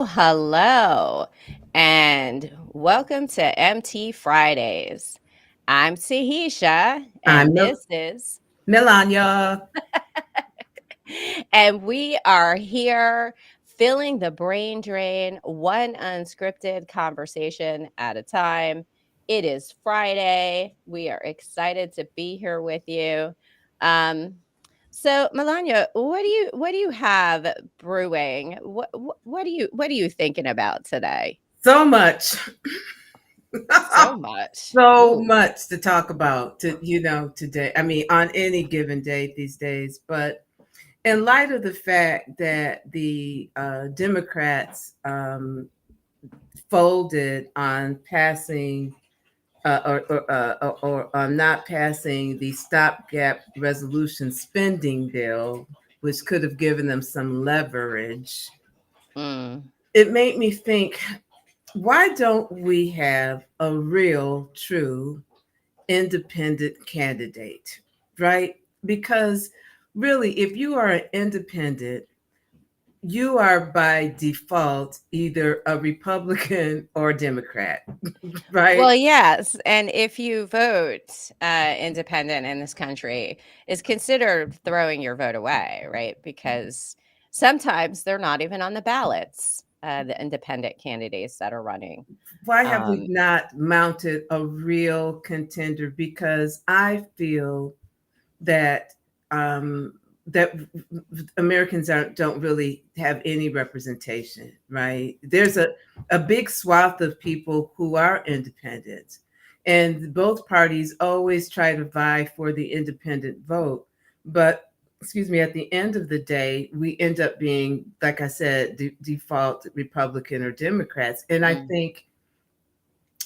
Hello, and welcome to MT Fridays. I'm Tahitia, I'm and this is, Melonya. and we are here filling the brain drain, one unscripted conversation at a time. It is Friday. We are excited to be here with you. Um, so, Melonya, what do you have brewing? What are you thinking about today? So much, So much. so Ooh. much to talk about today. I mean, on any given day these days. But in light of the fact that the Democrats folded on passing or not passing the stopgap resolution spending bill, which could have given them some leverage, Mm. it made me think, why don't we have a real, true, independent candidate, right? Because really, if you are an independent, you are by default either a Republican or Democrat, right? Well, yes, and if you vote independent in this country, is considered throwing your vote away, right? Because sometimes they're not even on the ballots, the independent candidates that are running. Why have we Um, not mounted a real contender? Because I feel that um, that Americans don't really have any representation, right? There's a big swath of people who are independent, and both parties always try to vie for the independent vote. But excuse me, at the end of the day, we end up being, like I said, default Republican or Democrats. And I mm, think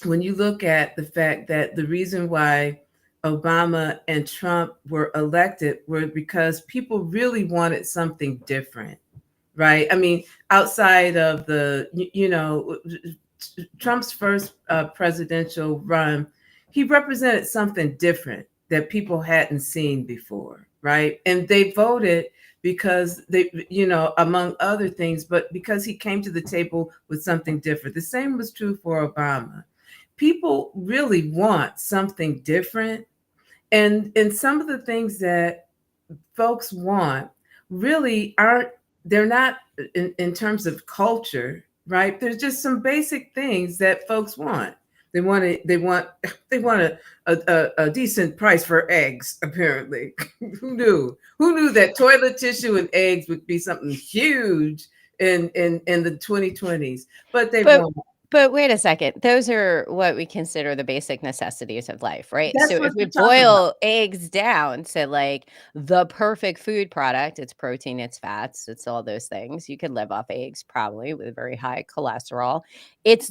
when you look at the fact that the reason why Obama and Trump were elected were because people really wanted something different, right? I mean, outside of Trump's first presidential run, he represented something different that people hadn't seen before, right? And they voted because among other things, but because he came to the table with something different. The same was true for Obama. People really want something different, and some of the things that folks want really aren't, they're not in terms of culture, right? There's just some basic things that folks want. They want a decent price for eggs, apparently. Who knew that toilet tissue and eggs would be something huge in the 2020s? But they but want. but wait a second. Those are what we consider the basic necessities of life, right? So That's if what we we're talking about. boil eggs down to like the perfect food product, it's protein, it's fats, it's all those things. You could live off eggs probably with very high cholesterol. It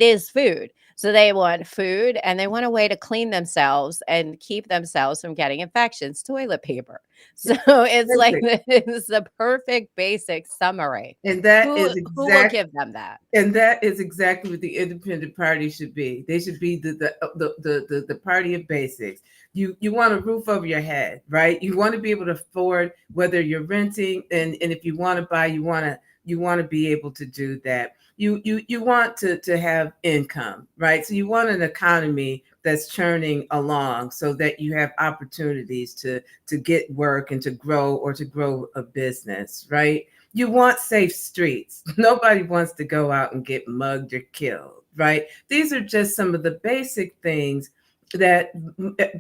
is food. So they want food and they want a way to clean themselves and keep themselves from getting infections, toilet paper. So it's like Basic. it's the perfect basic summary. And that Who is who will exact give them that? and that is exactly what the independent party should be. They should be the party of basics. You want a roof over your head, right? You want to be able to afford whether you're renting, and if you want to buy, you want to be able to do that. You want to have income, right? So you want an economy that's churning along so that you have opportunities to get work and to grow or to grow a business, right? You want safe streets. Nobody wants to go out and get mugged or killed, right? These are just some of the basic things that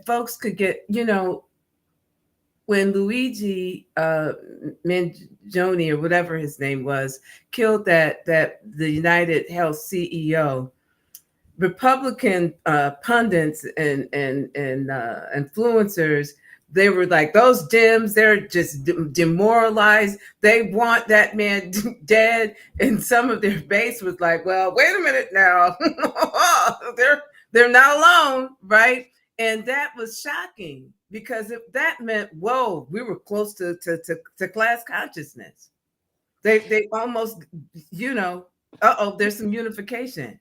folks could get. When Luigi Mangione, or whatever his name was, killed that the United Health CEO, Republican pundits and influencers, they were like, those Dems, they're just demoralized. They want that man dead. And some of their base was like, well, wait a minute now. they're not alone, right? And that was shocking, because if that meant, whoa, we were close to class consciousness. They almost, there's some unification.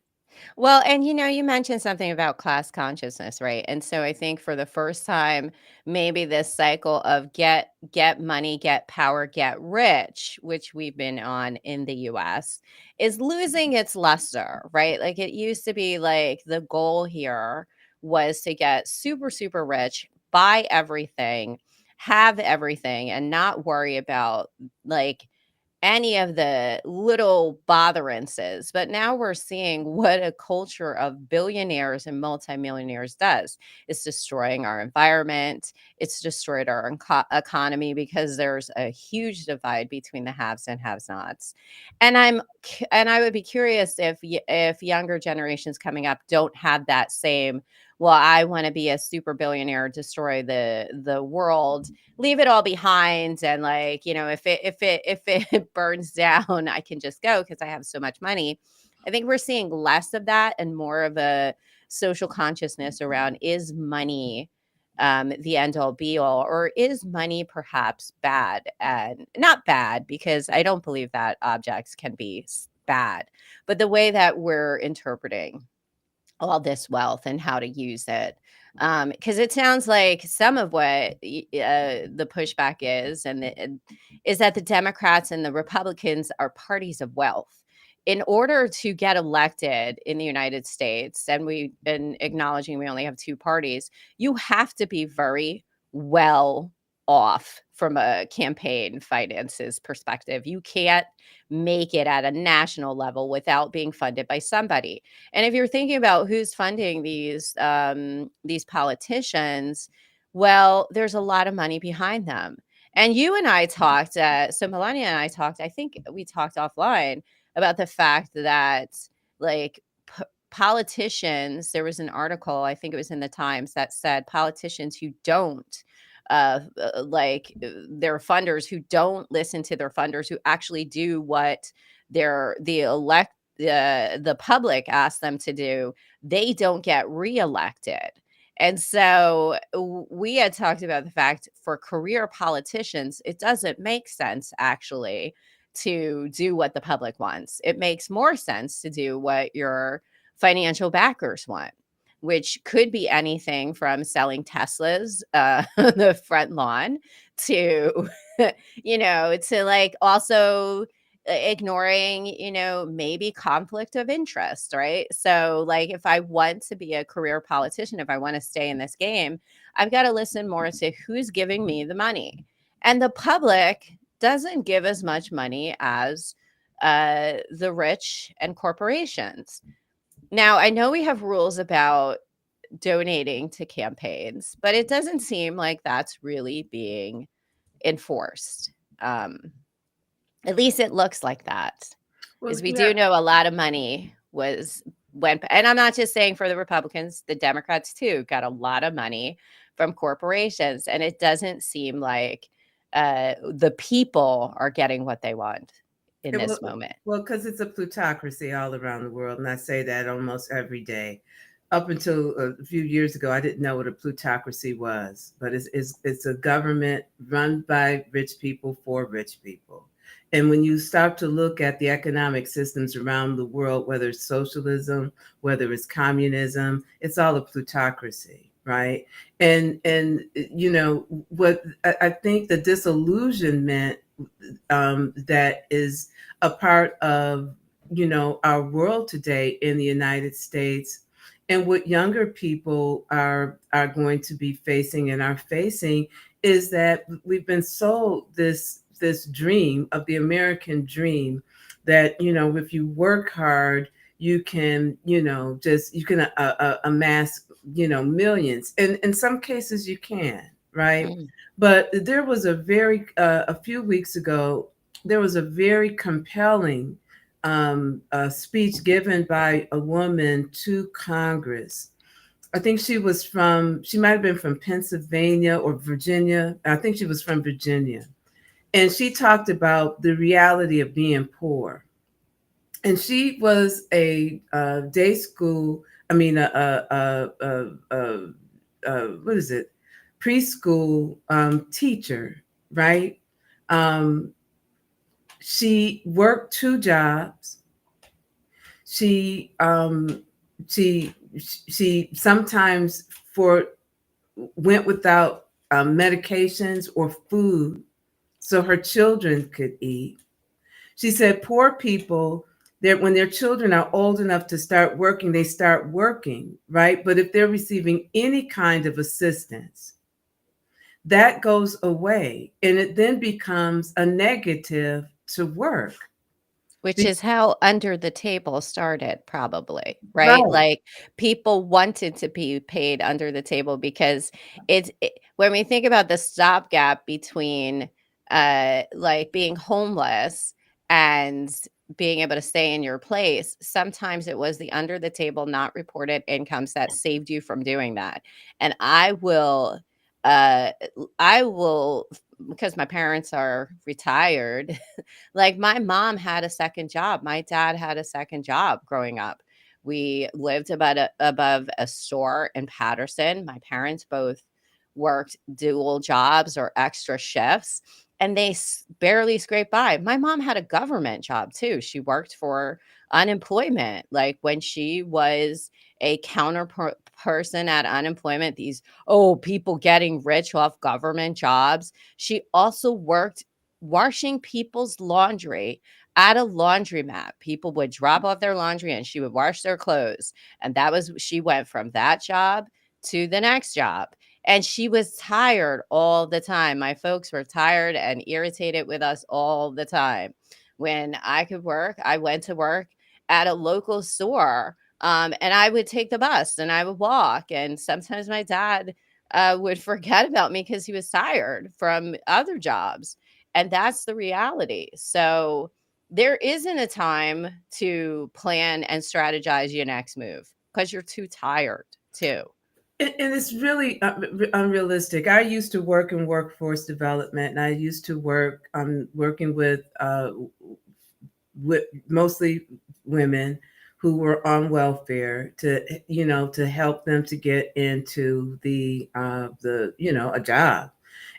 Well, and you mentioned something about class consciousness, right? And so I think for the first time, maybe this cycle of get money, get power, get rich, which we've been on in the US, is losing its luster, right? Like it used to be like the goal here was to get super, super rich, buy everything, have everything, and not worry about like any of the little botherances. But now we're seeing what a culture of billionaires and multimillionaires does. It's destroying our environment. It's destroyed our economy because there's a huge divide between the haves and have-nots. And I would be curious if younger generations coming up don't have that same, well, I want to be a super billionaire, destroy the world, leave it all behind, and like, if it burns down, I can just go because I have so much money. I think we're seeing less of that and more of a social consciousness around, is money the end all be all, or is money perhaps bad? And not bad, because I don't believe that objects can be bad, but the way that we're interpreting all this wealth and how to use it. Because it sounds like some of what the pushback is, is that the Democrats and the Republicans are parties of wealth. In order to get elected in the United States, and we've been acknowledging we only have two parties, you have to be very well off from a campaign finances perspective. You can't make it at a national level without being funded by somebody. And if you're thinking about who's funding these politicians, well, there's a lot of money behind them. And you and I talked, so Melonya and I talked, I think we talked offline about the fact that like politicians, there was an article, I think it was in the Times, that said politicians who don't their funders, who don't listen to their funders, who actually do what the public asks them to do, they don't get reelected. And so we had talked about the fact, for career politicians, it doesn't make sense actually to do what the public wants. It makes more sense to do what your financial backers want, which could be anything from selling Teslas on the front lawn to, to like also ignoring, maybe conflict of interest, right? So, like, if I want to be a career politician, if I want to stay in this game, I've got to listen more to who's giving me the money. And the public doesn't give as much money as the rich and corporations. Now, I know we have rules about donating to campaigns, but it doesn't seem like that's really being enforced. At least it looks like that, Well, because we yeah. do know a lot of money went, and I'm not just saying for the Republicans, the Democrats too got a lot of money from corporations, and it doesn't seem like the people are getting what they want in It, this well, moment. well, because it's a plutocracy all around the world, and I say that almost every day. Up until a few years ago, I didn't know what a plutocracy was, but it's a government run by rich people for rich people. And when you start to look at the economic systems around the world, whether it's socialism, whether it's communism, it's all a plutocracy, right? And what I think the disillusionment that is a part of our world today in the United States, and what younger people are going to be facing and are facing, is that we've been sold this dream of the American dream, that if you work hard, you can amass millions, and in some cases you can, right? Mm. But there was a few weeks ago, there was a very compelling speech given by a woman to Congress. I think she might have been from Pennsylvania or Virginia. I think she was from Virginia. And she talked about the reality of being poor. And she was a day school, I mean, what is it? Preschool teacher, right? Um, she worked two jobs. She she she sometimes for went without medications or food so her children could eat. She said poor people, when their children are old enough to start working, they start working, right? But if they're receiving any kind of assistance, that goes away and it then becomes a negative to work. Which is how under the table started probably, right? Right. Like, people wanted to be paid under the table because when we think about the stopgap between, like, being homeless and being able to stay in your place, sometimes it was the under the table, not reported incomes that saved you from doing that. And uh, I will, because my parents are retired, like, my mom had a second job. My dad had a second job growing up. We lived above a store in Patterson. My parents both worked dual jobs or extra shifts, and they barely scraped by. My mom had a government job too. She worked for unemployment. Like, when she was a counter person at unemployment, these, oh, people getting rich off government jobs. She also worked washing people's laundry at a laundromat. People would drop off their laundry and she would wash their clothes. And she went from that job to the next job. And she was tired all the time. My folks were tired and irritated with us all the time. When I could work, I went to work at a local store. And I would take the bus and I would walk. And sometimes my dad would forget about me because he was tired from other jobs. And that's the reality. So there isn't a time to plan and strategize your next move because you're too tired too. And it's really unrealistic. I used to work in workforce development, and I used to work working with mostly women who were on welfare to to help them to get into the a job.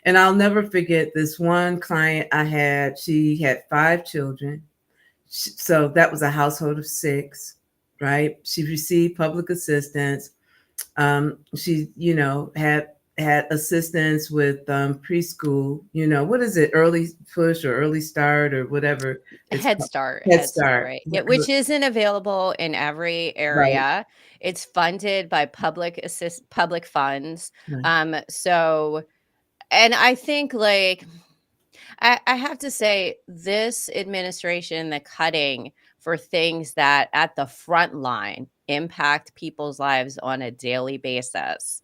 And I'll never forget this one client I had. She had 5 children, so that was a household of 6, right? She received public assistance. She had assistance with preschool. What is it, early push or early start or whatever it's Head called. Start, Head Head Start, Start. right? Yeah, which isn't available in every Right. area. It's funded by public funds. Right. So, and I think, like, I have to say, this administration, the cutting for things that at the front line impact people's lives on a daily basis,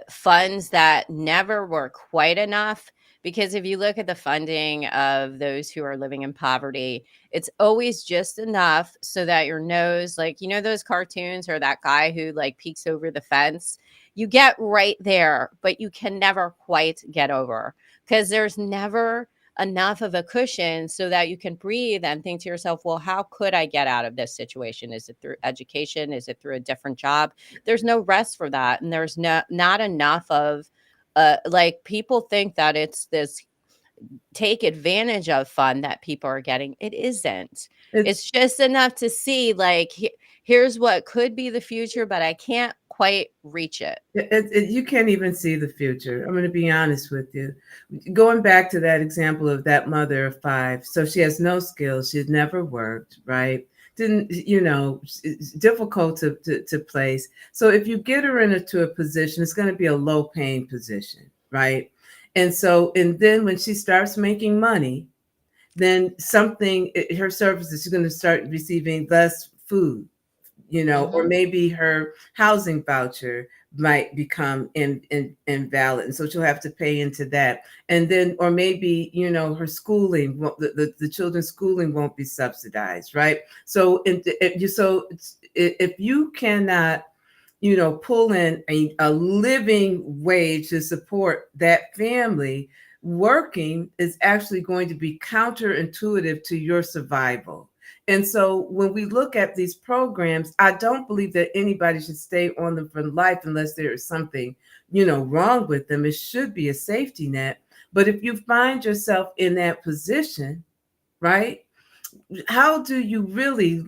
funds that never were quite enough. Because if you look at the funding of those who are living in poverty, it's always just enough so that your nose, like, those cartoons or that guy who, like, peeks over the fence, you get right there, but you can never quite get over because there's never enough of a cushion so that you can breathe and think to yourself, well, how could I get out of this situation? Is it through education? Is it through a different job? There's no rest for that, and there's not enough of like, people think that it's this take advantage of fund that people are getting. It isn't. It's It's just enough to see, like, here's what could be the future, but I can't quite reach it. you can't even see the future. I'm going to be honest with you. Going back to that example of that mother of 5, so she has no skills. She had never worked, right? Didn't it's difficult to place. So if you get her into a position, it's going to be a low paying position, right? And then when she starts making money, then her services, she's going to start receiving less food, or Hmm. maybe her housing voucher might become invalid, and so she'll have to pay into that. And then, or maybe her schooling, the children's schooling won't be subsidized, right? So, if you cannot pull in a living wage to support that family, working is actually going to be counterintuitive to your survival. And so when we look at these programs, I don't believe that anybody should stay on them for life unless there is something, wrong with them. It should be a safety net. But if you find yourself in that position, right, how do you really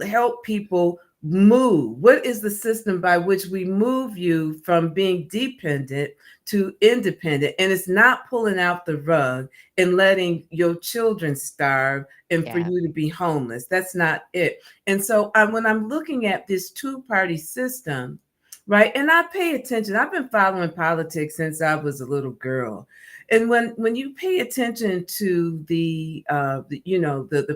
help people move? What is the system by which we move you from being dependent to independent? And it's not pulling out the rug and letting your children starve and for Yeah. you to be homeless. That's not it. And so when I'm looking at this two-party system, right, and I pay attention. I've been following politics since I was a little girl. And when you pay attention to the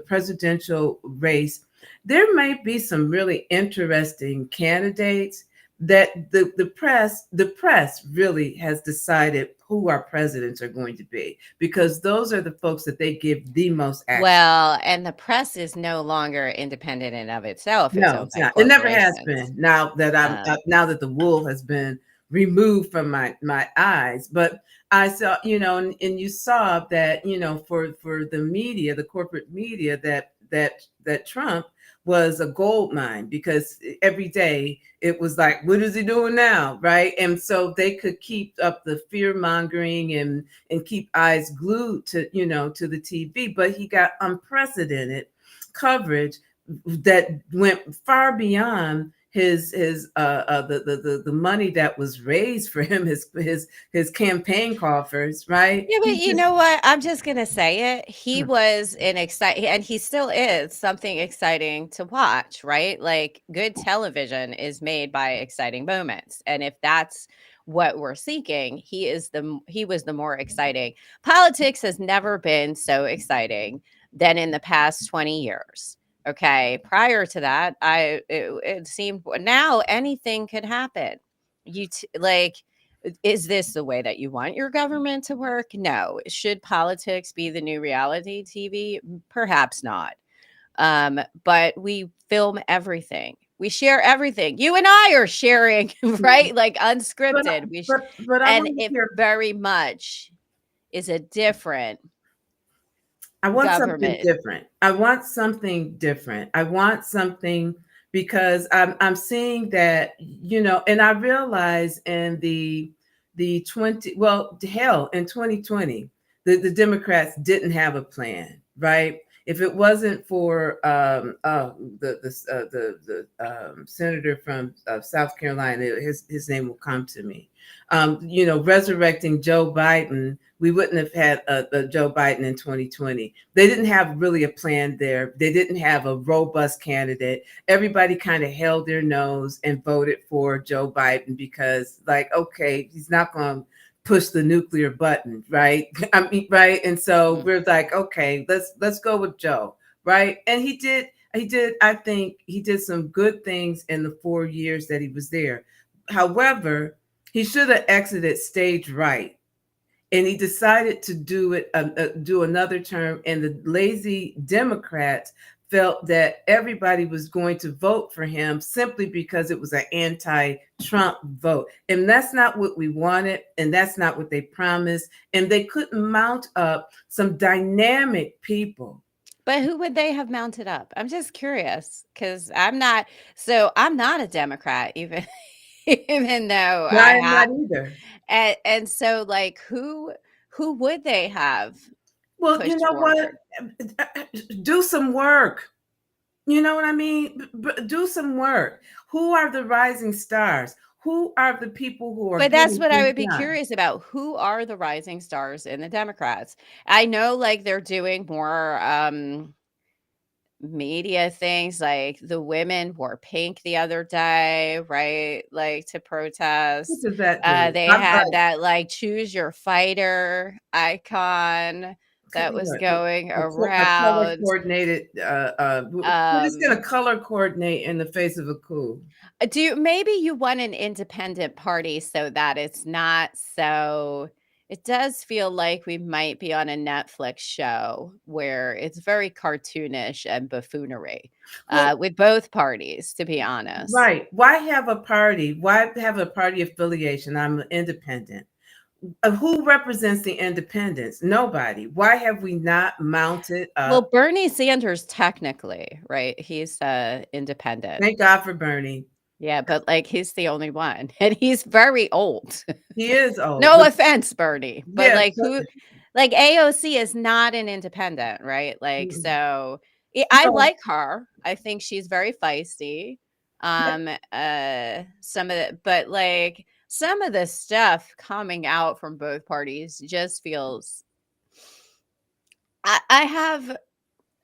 presidential race, there may be some really interesting candidates that the press really has decided who our presidents are going to be, because those are the folks that they give the most access. Well, and the press is no longer independent in of itself. It's No, owned it's by not. It never has corporations. been. Now that the wool has been removed from my eyes, but I saw, and you saw that, for the media, the corporate media, that Trump was a gold mine, because every day it was like, what is he doing now, right? And so they could keep up the fear mongering and keep eyes glued to the TV, but he got unprecedented coverage that went far beyond the money that was raised for him, his campaign coffers, right? Yeah, but He you just know what? I'm just gonna say it. He was an exciting, and he still is something exciting to watch, right? Like good television is made by exciting moments, and if that's what we're seeking, he was the more exciting. Politics has never been so exciting than in the past 20 years. Okay, prior to that, it seemed now anything could happen. Like, is this the way that you want your government to work? No. Should politics be the new reality TV? Perhaps not. But we film everything. We share everything. You and I are sharing, right? Like but unscripted. but I And want to it hear. very much is a different I want something government. different. I want something different. I want something, because I'm seeing that, and I realize in the 20, well, hell, in 2020, the Democrats didn't have a plan, right? If it wasn't for the senator from South Carolina, his name will come to me. Resurrecting Joe Biden, we wouldn't have had a Joe Biden in 2020. They didn't have really a plan there. They didn't have a robust candidate. Everybody kind of held their nose and voted for Joe Biden because, like, okay, he's not going to push the nuclear button, right? I mean, right? And so Mm. we're like, okay, let's go with Joe, right? And he did. He did. I think he did some good things in the 4 years that he was there. However, he should have exited stage right, and he decided to do another term, and the lazy Democrats felt that everybody was going to vote for him simply because it was an anti-Trump vote, and that's not what we wanted, and that's not what they promised, and they couldn't mount up some dynamic people. But who would they have mounted up? I'm just curious because I'm not a Democrat, even even though No, I I am have. not either. And so, like, who would they have Well, you pushed know what? forward? Do some work. You know what I mean? Do some work. Who are the rising stars? Who are the people who are But that's getting what I things would be done? curious about. Who are the rising stars in the Democrats? I know, like, they're doing more, media things, like, the women wore pink the other day, right? Like, to What protest. does that do? They I'm had like, that, like, choose your fighter icon that was what? going A color around. coordinated. We're just gonna Um color coordinate in the face of a coup. Do maybe you want an independent party so that it's not so it does feel like we might be on a Netflix show where it's very cartoonish and buffoonery, Well, with both parties, to be honest. right. Why have a party? Why have a party affiliation? I'm independent. Who represents the independents? Nobody. Why have we not mounted Well, up? Bernie Sanders technically, right? He's, independent. Thank God for Bernie. Yeah, but, like, he's the only one, and he's very old. He is old, No but offense, Bernie, but, yes, like, like, AOC is not an independent, right? Like, mm, so, I no, like her. I think she's very feisty. Some of the, but like some of the stuff coming out from both parties just feels. I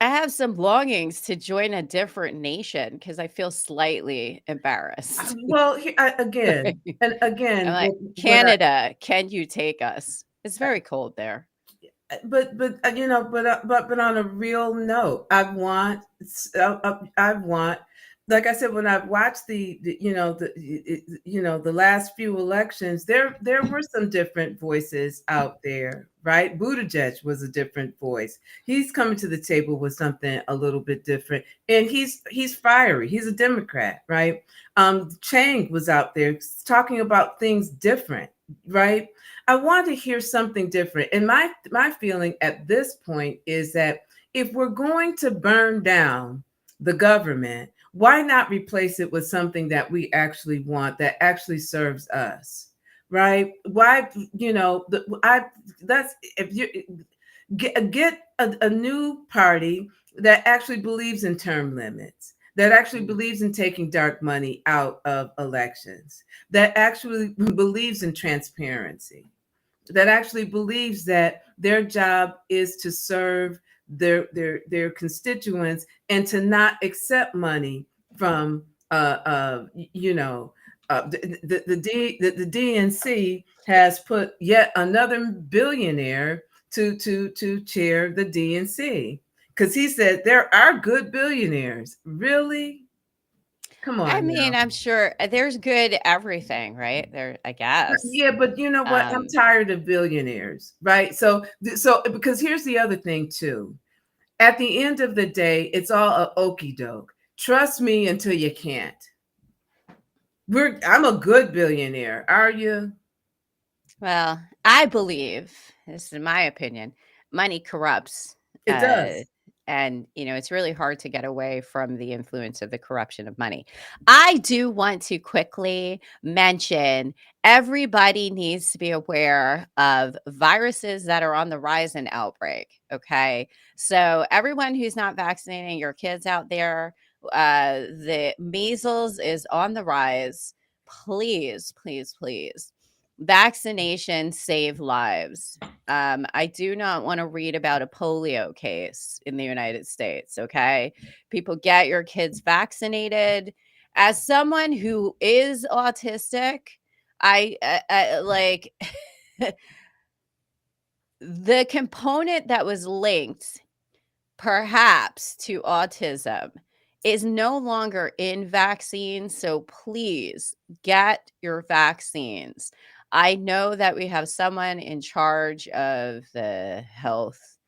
have some longings to join a different nation because I feel slightly embarrassed. Well, again, I'm and again, like, Canada, can you take us? It's very cold there. but on a real note, I want, like I said, when I watched the last few elections, there were some different voices out there, right? Buttigieg was a different voice. He's coming to the table with something a little bit different, and he's fiery. He's a Democrat, right? Chang was out there talking about things different, right? I want to hear something different. And my feeling at this point is that if we're going to burn down the government, why not replace it with something that we actually want, that actually serves us? Right? Why, I that's if you get a new party that actually believes in term limits, that actually Mm. believes in taking dark money out of elections, that actually believes in transparency, that actually believes that their job is to serve their constituents and to not accept money from the DNC has put yet another billionaire to chair the DNC because he said there are good billionaires. Really? Come I on mean, now. I'm sure there's good everything, right? There, I guess. Yeah, but you know what? I'm Um, tired of billionaires, right? So because here's the other thing too. At the end of the day, it's all a okey doke. Trust me until you can't. I'm a good billionaire. Are you? well, I believe, this is my opinion, money corrupts. It Uh, does. and, it's really hard to get away from the influence of the corruption of money. I do want to quickly mention everybody needs to be aware of viruses that are on the rise in outbreak. Okay. So, everyone who's not vaccinating your kids out there, the measles is on the rise. Please, please, please, vaccination save lives. I do not want to read about a polio case in the United States. Okay. People, get your kids vaccinated. As someone who is autistic, I like the component that was linked perhaps to autism is no longer in vaccines. So please get your vaccines. I know that we have someone in charge of the health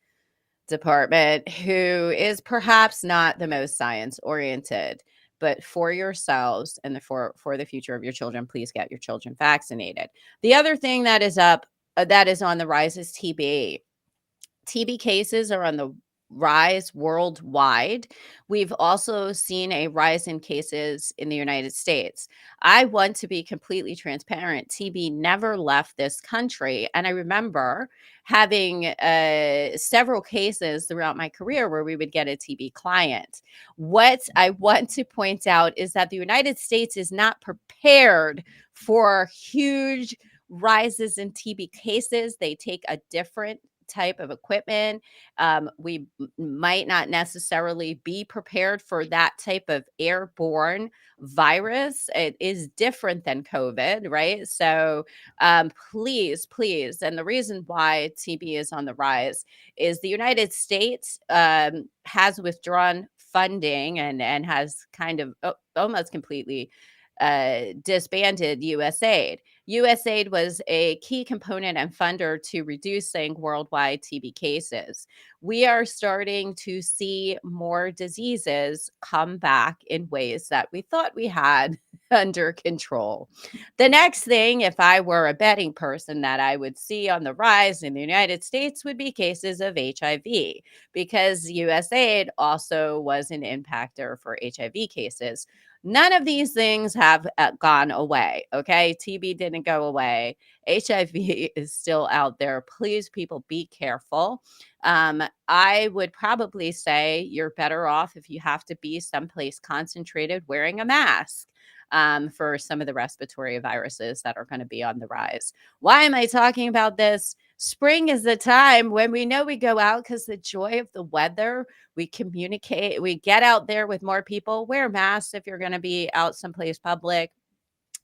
department who is perhaps not the most science oriented, but for yourselves and for the future of your children, please get your children vaccinated. The other thing that is that is on the rise is TB. TB cases are on the rise worldwide. We've also seen a rise in cases in the United States. I want to be completely transparent. TB never left this country. And I remember having several cases throughout my career where we would get a TB client. What I want to point out is that the United States is not prepared for huge rises in TB cases. They take a different type of equipment. We might not necessarily be prepared for that type of airborne virus. It is different than COVID, right? So please, please. And the reason why TB is on the rise is the United States has withdrawn funding and has kind of almost completely disbanded USAID. USAID was a key component and funder to reducing worldwide TB cases. We are starting to see more diseases come back in ways that we thought we had under control. The next thing, if I were a betting person, that I would see on the rise in the United States would be cases of HIV, because USAID also was an impactor for HIV cases. None of these things have gone away. Okay. TB didn't go away. HIV is still out there. Please, people, be careful. I would probably say you're better off if you have to be someplace concentrated wearing a mask. For some of the respiratory viruses that are going to be on the rise. Why am I talking about this? Spring is the time when we know we go out because the joy of the weather, we communicate, we get out there with more people, wear masks if you're going to be out someplace public.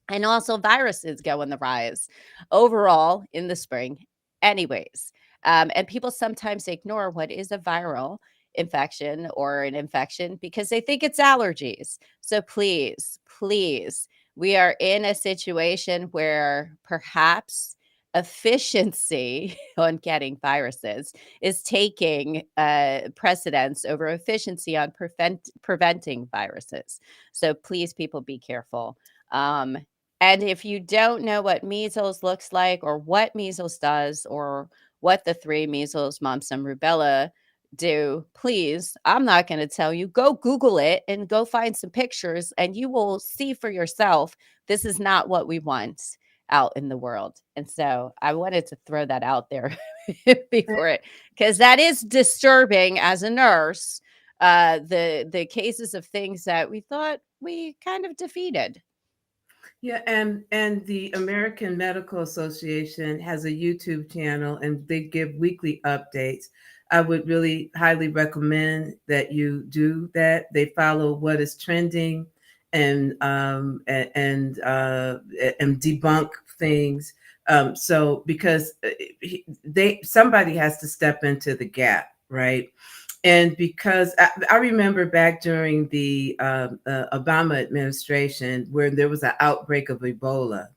And also, viruses go on the rise overall in the spring, anyways. And people sometimes ignore what is a viral infection or an infection because they think it's allergies. So, please, please, we are in a situation where perhaps efficiency on getting viruses is taking precedence over efficiency on preventing viruses. So, please, people, be careful. Um, and if you don't know what measles looks like or what measles does or what the three measles, mumps, and rubella do, please, I'm not going to tell you. Go Google it and go find some pictures, and you will see for yourself this is not what we want out in the world. And so I wanted to throw that out there before it, because that is disturbing as a nurse. The cases of things that we thought we kind of defeated. Yeah, and the American Medical Association has a YouTube channel and they give weekly updates. I would really highly recommend that you do that. They follow what is trending and and debunk things. So because they somebody has to step into the gap, right? And because I remember back during the Obama administration, where there was an outbreak of Ebola,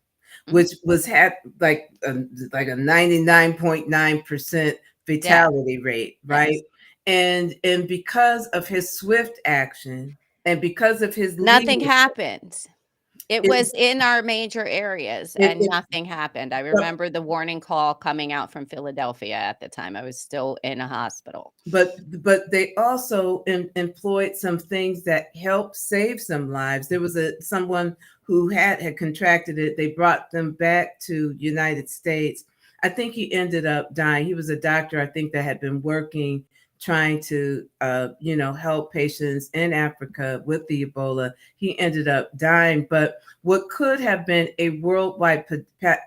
Mhm. which was had like a 99.9% Death. fatality rate, right? Yes. And because of his swift action and because of his Nothing leadership, happened. It it was in our major areas it, and it nothing happened. I remember the warning call coming out from Philadelphia at the time. I was still in a hospital. but they also employed some things that helped save some lives. There was a someone who had contracted it. They brought them back to United States. I think he ended up dying. He was a doctor, I think, that had been working trying to help patients in Africa with the Ebola. He ended up dying, but what could have been a worldwide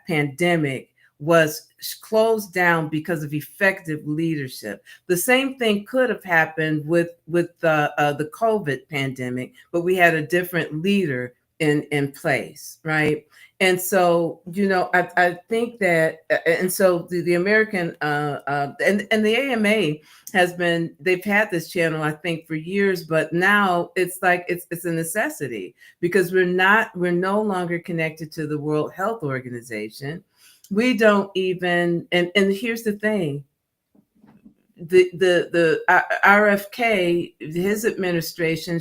pandemic was closed down because of effective leadership. The same thing could have happened with the COVID pandemic, but we had a different leader in place, right? And so, I think that, and so the American and the AMA they've had this channel, I think, for years, but now it's like it's a necessity because we're no longer connected to the World Health Organization. We don't even, and here's the thing, the RFK, his administration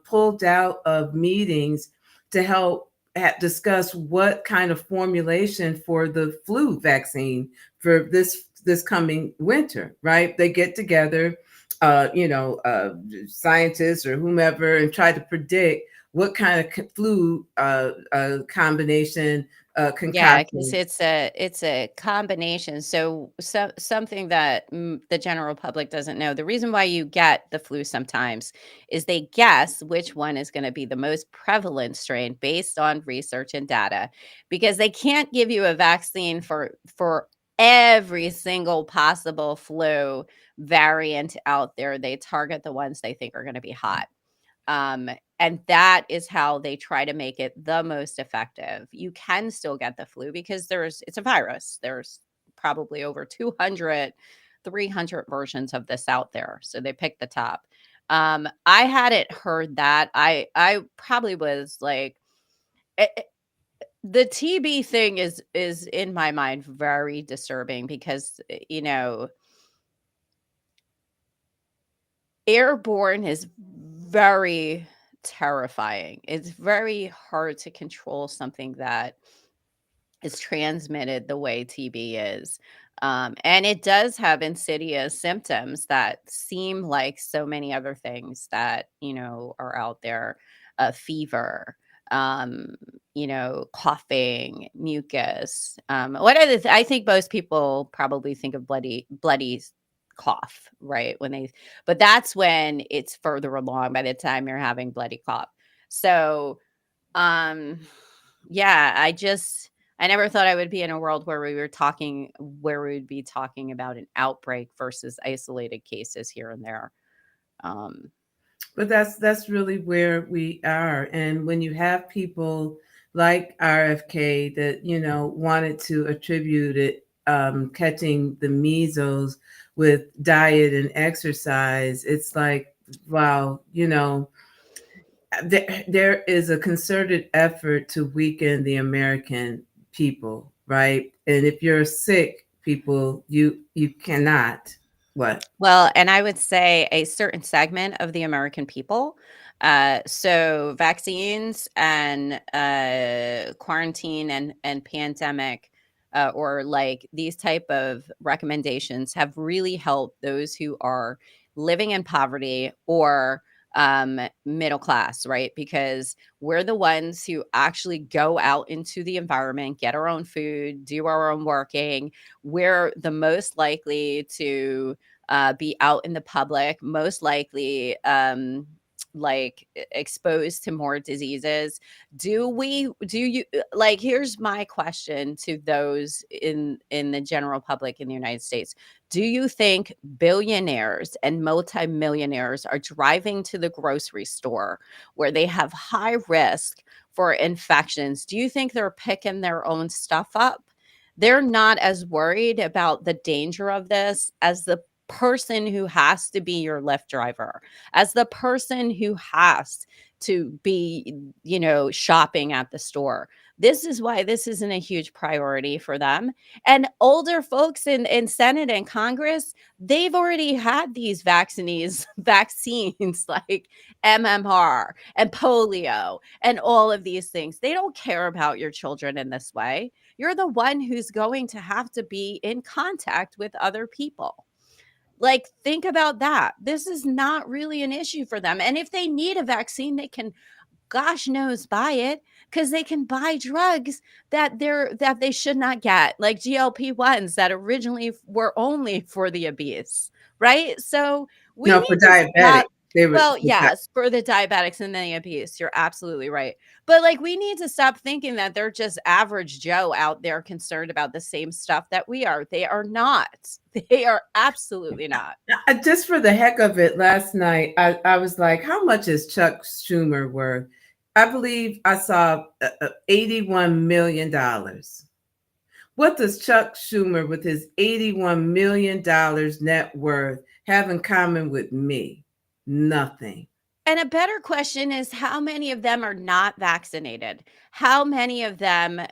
pulled out of meetings to help discuss what kind of formulation for the flu vaccine for this coming winter. Right? They get together, scientists or whomever, and try to predict what kind of flu combination Yeah, because concoction. it's a combination. So something that the general public doesn't know. The reason why you get the flu sometimes is they guess which one is going to be the most prevalent strain based on research and data, because they can't give you a vaccine for every single possible flu variant out there. They target the ones they think are going to be hot. Um, and that is how they try to make it the most effective. You can still get the flu because it's a virus. There's probably over 200, 300 versions of this out there. So they pick the top. I hadn't heard that. I probably was like the TB thing is in my mind very disturbing because airborne is very terrifying. It's very hard to control something that is transmitted the way TB is. And it does have insidious symptoms that seem like so many other things that, are out there. Fever, um, coughing, mucus. What are I think most people probably think of bloody cough, right? But that's when it's further along by the time you're having bloody cough. So, um, yeah, I never thought I would be in a world where we would be talking about an outbreak versus isolated cases here and there. Um, But that's really where we are. And when you have people like RFK that wanted to attribute it, catching the measles with diet and exercise, it's like, wow, there is a concerted effort to weaken the American people, right? And if you're sick, people, you cannot what? well, and I would say a certain segment of the American people. So vaccines and quarantine and pandemic, or like these type of recommendations have really helped those who are living in poverty or middle class, right? Because we're the ones who actually go out into the environment, get our own food, do our own working. We're the most likely to be out in the public, most likely exposed to more diseases. Do you like Here's my question to those in the general public in the United States. Do you think billionaires and multimillionaires are driving to the grocery store where they have high risk for infections? Do you think they're picking their own stuff up? They're not as worried about the danger of this as the person who has to be your Lyft driver, as the person who has to be, shopping at the store. This is why this isn't a huge priority for them. And older folks in Senate and Congress, they've already had these vaccines like MMR and polio and all of these things. They don't care about your children in this way. You're the one who's going to have to be in contact with other people. Like, think about that. This is not really an issue for them. And if they need a vaccine, they can, gosh knows, buy it because they can buy drugs that they should not get, like GLP-1s that originally were only for the obese, right? So we No, for need to diabetic. stop. They were Well, yes, for the diabetics and the obese, you're absolutely right. But like, we need to stop thinking that they're just average Joe out there concerned about the same stuff that we are. They are not. They are absolutely not. just for the heck of it. Last night, I was like, how much is Chuck Schumer worth? I believe I saw $81 million. What does Chuck Schumer, with his $81 million net worth, have in common with me? Nothing. And a better question is, how many of them are not vaccinated? How many of them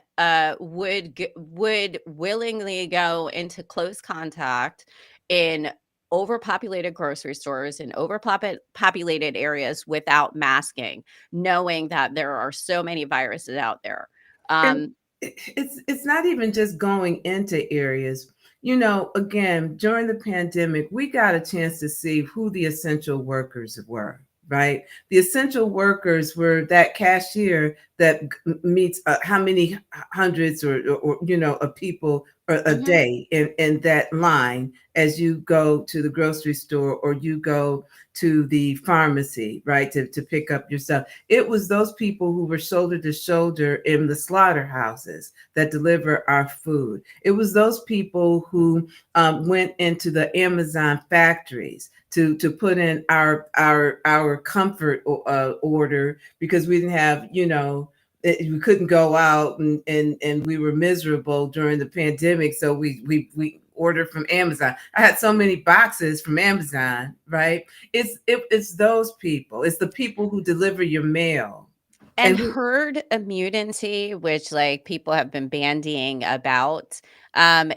would willingly go into close contact in overpopulated grocery stores in overpopulated areas without masking, knowing that there are so many viruses out there? And Um, it's not even just going into areas. Again, during the pandemic, we got a chance to see who the essential workers were, right? The essential workers were that cashier that meets how many hundreds or of people a mhm. day in that line as you go to the grocery store or you go to the pharmacy, right, to pick up your stuff. It was those people who were shoulder to shoulder in the slaughterhouses that deliver our food. It was those people who went into the Amazon factories to put in our comfort order because we didn't have, we couldn't go out and we were miserable during the pandemic, so we ordered from Amazon. I had so many boxes from Amazon, right? It's those people. It's the people who deliver your mail. And And who, herd immunity, which like people have been bandying about.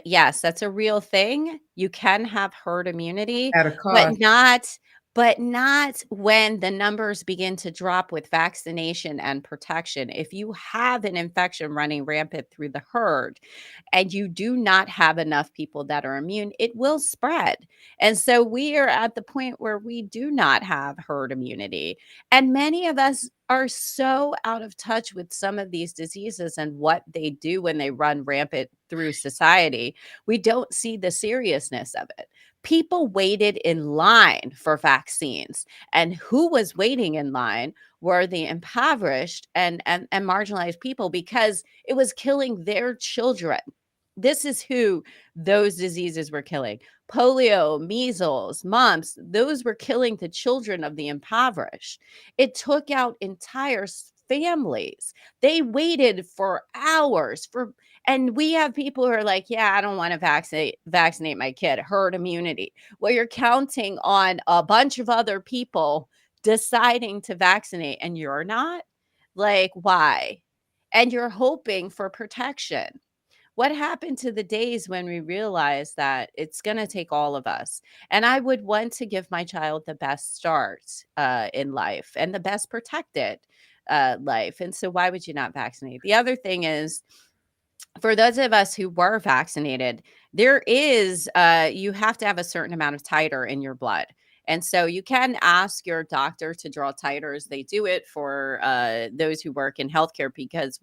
Yes, that's a real thing. You can have herd immunity, at a but cost. but not when the numbers begin to drop with vaccination and protection. If you have an infection running rampant through the herd and you do not have enough people that are immune, it will spread. And so we are at the point where we do not have herd immunity. And many of us are so out of touch with some of these diseases and what they do when they run rampant through society. We don't see the seriousness of it. People waited in line for vaccines, and who was waiting in line were the impoverished and marginalized people, because it was killing their children. This is who those diseases were killing. Polio, measles, mumps, those were killing the children of the impoverished. It took out entire families. They waited for hours for, and we have people who are like, yeah, I don't want to vaccinate my kid, herd immunity. Well, you're counting on a bunch of other people deciding to vaccinate and you're not. Like, why? And you're hoping for protection. What happened to the days when we realized that it's going to take all of us? And I would want to give my child the best start in life and the best protected life. And so, why would you not vaccinate? The other thing is, for those of us who were vaccinated, there is you have to have a certain amount of titer in your blood. And so you can ask your doctor to draw titers. They do it for those who work in healthcare because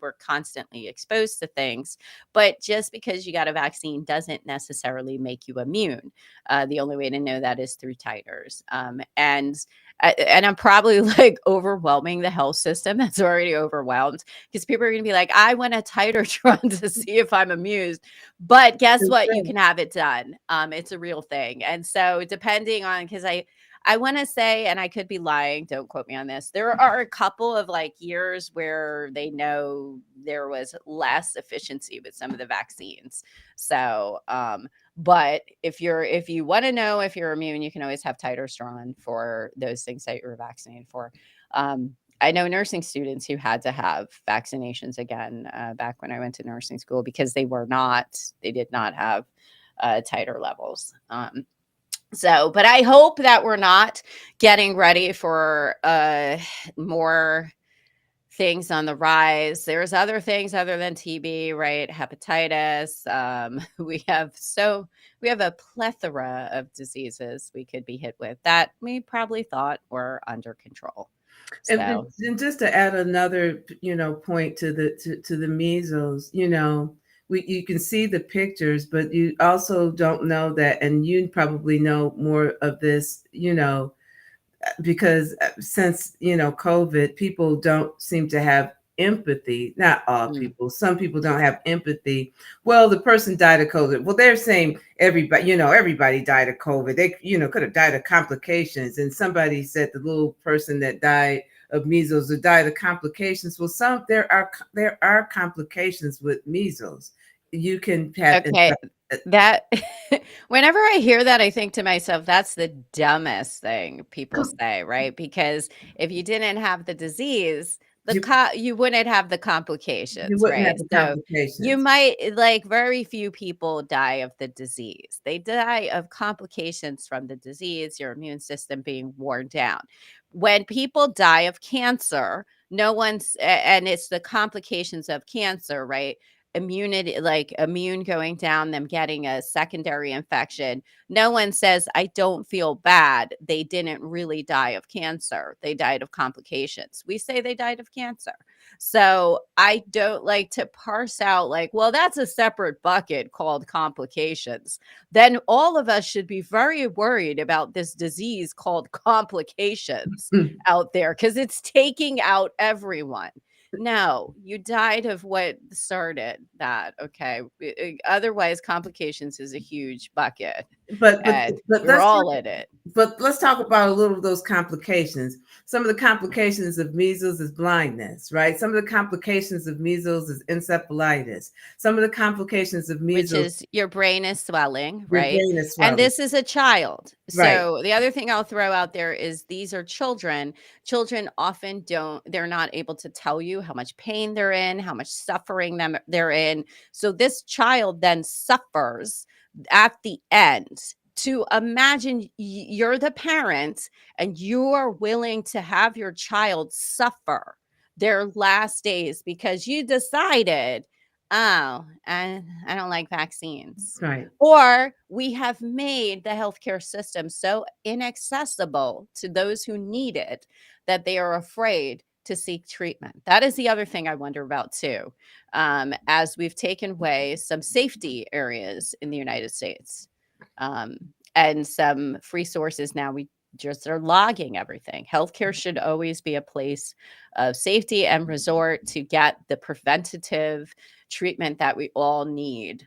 we're constantly exposed to things. But just because you got a vaccine doesn't necessarily make you immune. The only way to know that is through titers. And I'm probably like overwhelming the health system that's already overwhelmed, because people are going to be like, I want a titer run to see if I'm amused. But guess what? You can have it done. It's a real thing. And so depending on, because I want to say, and I could be lying, don't quote me on this, there are a couple of like years where they know there was less efficiency with some of the vaccines. So, but if you want to know if you're immune, you can always have titers drawn for those things that you were vaccinated for. I know nursing students who had to have vaccinations again back when I went to nursing school, because they did not have titer levels. So, but I hope that we're not getting ready for more things on the rise. There's other things other than TB, right? Hepatitis. We have a plethora of diseases we could be hit with that we probably thought were under control. So, and just to add another, point to the measles, you can see the pictures, but you also don't know that, and you probably know more of this, because since COVID, people don't seem to have empathy. Not all people. Some people don't have empathy. Well, the person died of COVID. Well, they're saying everybody died of COVID. They could have died of complications. And somebody said the little person that died of measles or died of complications. Well, there are complications with measles. You can have okay. That whenever I hear that, I think to myself, that's the dumbest thing people say, right? Because if you didn't have the disease, you wouldn't have the complications, you wouldn't right? have the So you complications. might, like, very few people die of the disease. They die of complications from the disease, your immune system being worn down. When people die of cancer, no one's, and it's the complications of cancer, right? Immunity, like immune going down, them getting a secondary infection. No one says, I don't feel bad. They didn't really die of cancer. They died of complications. We say they died of cancer. So I don't like to parse out like, well, that's a separate bucket called complications. Then all of us should be very worried about this disease called complications out there, because it's taking out everyone. No, you died of what started that. Okay. Otherwise, complications is a huge bucket, but but and but we're let's talk, all in it. but let's talk about a little of those complications. Some of the complications of measles is blindness, right? Some of the complications of measles is encephalitis. Some of the complications of Which measles, is your brain is swelling, your right? brain is And swelling, this is a child. right? So the other thing I'll throw out there is these are children. Children often they're not able to tell you how much pain they're in, how much suffering they're in. So this child then suffers at the end to imagine you're the parent and you are willing to have your child suffer their last days because you decided, oh, I don't like vaccines. Right. Or we have made the healthcare system so inaccessible to those who need it that they are afraid to seek treatment. That is the other thing I wonder about too. As we've taken away some safety areas in the United States, um, and some free sources now, we just are logging everything. Healthcare should always be a place of safety and resort to get the preventative treatment that we all need.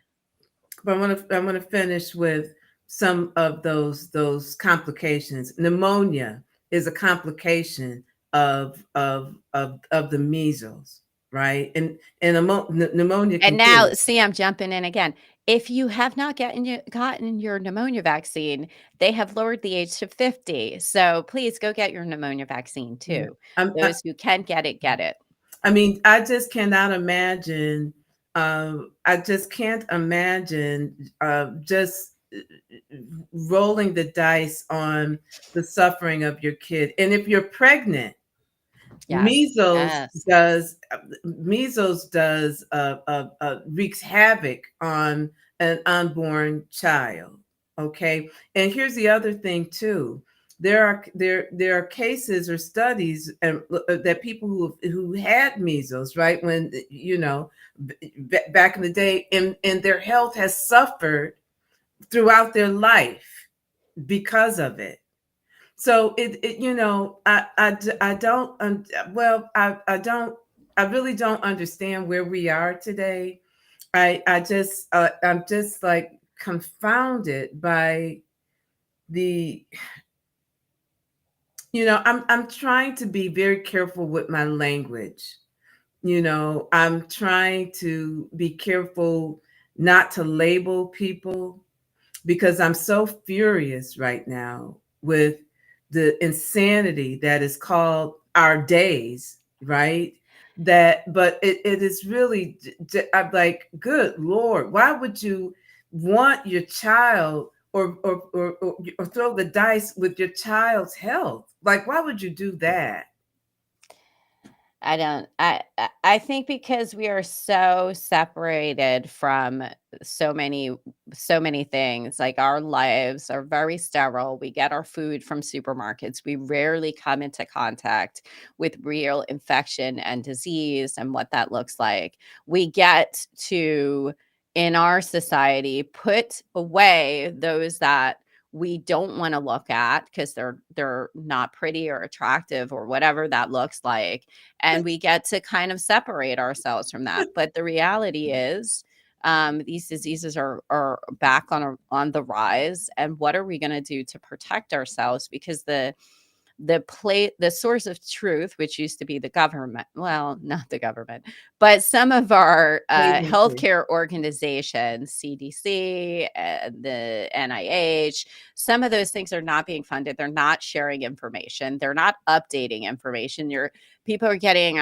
But I want to finish with some of those complications. Pneumonia is a complication of the measles, right? And pneumonia And can now, kill. see, I'm jumping in again. If you have not gotten your pneumonia vaccine, they have lowered the age to 50. So please go get your pneumonia vaccine Yeah. too. I'm, I, Those who can get it, get it. I mean, I just cannot imagine. I just can't imagine just rolling the dice on the suffering of your kid. And if you're pregnant, Yes. measles Yes. does wreaks havoc on an unborn child. Okay, and here's the other thing too. There are cases or studies that people who had measles, right, when back in the day, and their health has suffered throughout their life because of it. So I don't well I don't I really don't understand where we are today. I'm just like confounded by the I'm trying to be very careful with my language. I'm trying to be careful not to label people, because I'm so furious right now with the insanity that is called our days, right? But it is really, I'm like, good Lord, why would you want your child or throw the dice with your child's health? Like, why would you do that? I don't I think because we are so separated from so many so many things, like, our lives are very sterile. We get our food from supermarkets. We rarely come into contact with real infection and disease and what that looks like. We get to, in our society, put away those that we don't want to look at because they're not pretty or attractive or whatever that looks like, and we get to kind of separate ourselves from that. But the reality is, these diseases are back on the rise, and what are we going to do to protect ourselves? Because the source of truth, which used to be the government, well, not the government, but some of our Agency. healthcare organizations, CDC, the NIH, some of those things are not being funded. They're not sharing information. They're not updating information. Your people are getting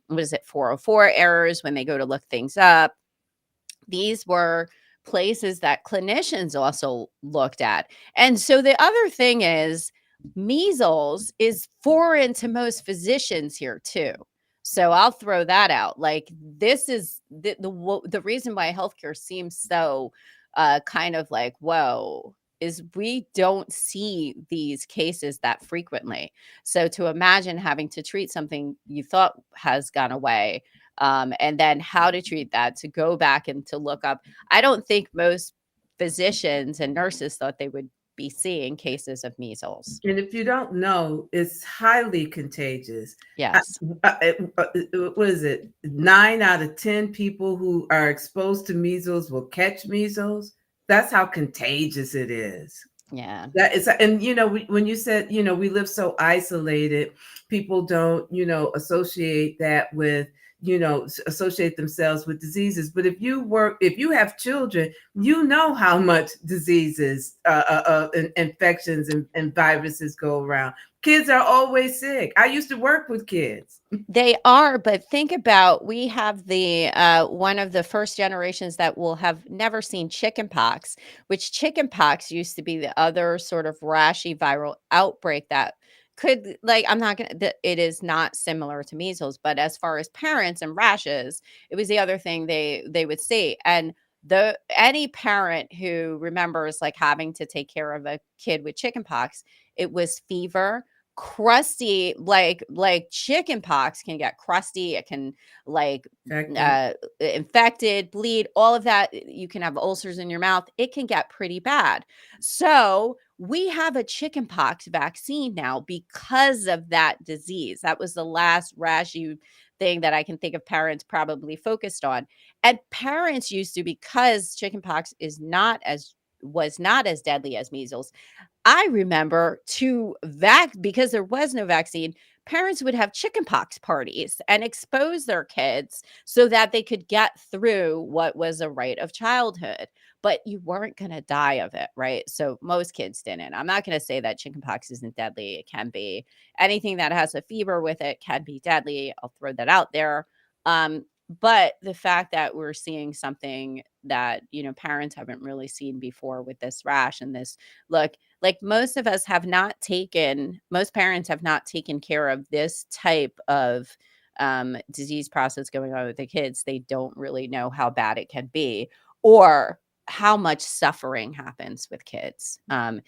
what is it, 404 errors when they go to look things up. These were places that clinicians also looked at. And so the other thing is, measles is foreign to most physicians here too. So I'll throw that out. Like, this is the reason why healthcare seems so kind of like, whoa, is we don't see these cases that frequently. So to imagine having to treat something you thought has gone away, and then how to treat that, to go back and to look up. I don't think most physicians and nurses thought they would be seeing cases of measles. And if you don't know, it's highly contagious. I, Yes. what is it? 9 out of 10 people who are exposed to measles will catch measles. That's how contagious it is. Yeah. That is, and when you said, we live so isolated, people don't, associate that with, associate themselves with diseases. But if you have children, you know how much diseases, infections and viruses go around. Kids are always sick. I used to work with kids. They are, but think about, we have the one of the first generations that will have never seen chicken pox, which chicken pox used to be the other sort of rashy viral outbreak that could, like, I'm not gonna, it is not similar to measles, but as far as parents and rashes, it was the other thing they would see. And the any parent who remembers like having to take care of a kid with chicken pox, it was fever, crusty, like chicken pox can get crusty, it can like Infected. uh infected, bleed, all of that, you can have ulcers in your mouth, it can get pretty bad. So we have a chicken pox vaccine now because of that disease. That was the last rashy thing that I can think of parents probably focused on. And parents used to, because chicken pox is not as was not as deadly as measles, I remember because there was no vaccine, parents would have chickenpox parties and expose their kids so that they could get through what was a rite of childhood. But you weren't going to die of it, right? So most kids didn't. I'm not going to say that chickenpox isn't deadly. It can be. Anything that has a fever with it can be deadly. I'll throw that out there. But the fact that we're seeing something that, parents haven't really seen before with this rash and this look, like most parents have not taken care of this type of disease process going on with the kids. They don't really know how bad it can be, or how much suffering happens with kids. And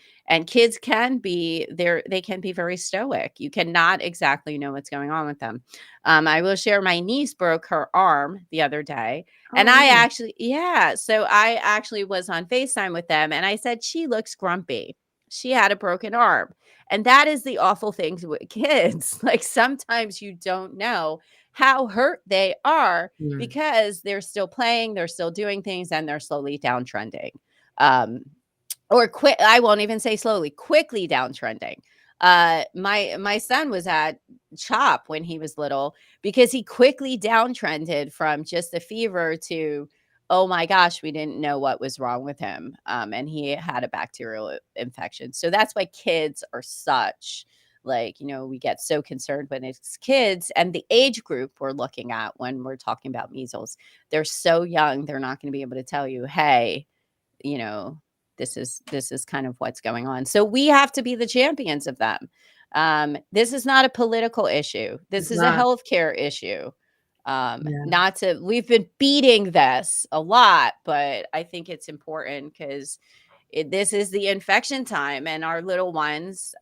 kids can be they can be very stoic. You cannot exactly know what's going on with them. I will share, my niece broke her arm the other day. And Oh no. so I actually was on FaceTime with them, and I said, she looks grumpy. She had a broken arm. And that is the awful things with kids. Like, sometimes you don't know how hurt they are Mm. because they're still playing, they're still doing things, and they're slowly downtrending. Um, or quick, I won't even say slowly, quickly downtrending. My son was at CHOP when he was little because he quickly downtrended from just a fever to, oh my gosh, we didn't know what was wrong with him. And he had a bacterial infection. So that's why kids are such, like, we get so concerned when it's kids, and the age group we're looking at when we're talking about measles. They're so young, they're not going to be able to tell you, hey, you know, this is kind of what's going on. So we have to be the champions of them. This is not a political issue. This It's is a not. healthcare issue. Yeah. Not to We've been beating this a lot, but I think it's important because this is the infection time, and our little ones.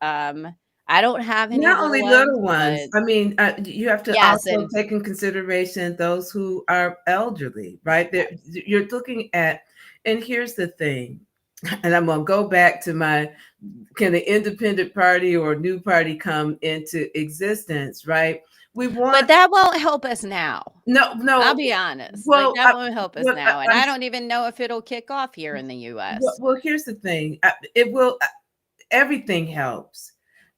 I don't have any Not little only ones, little ones. but I mean, you have to yes, also and take in consideration those who are elderly, right? yes. You're looking at, and here's the thing, and I'm gonna go back to my, can the independent party or new party come into existence, right? We But want, that won't help us now. no, I'll no. be honest, like, Well, that won't help us what now, and I'm, I don't even know if it'll kick off here in the US. well, here's the thing. It will. Everything helps,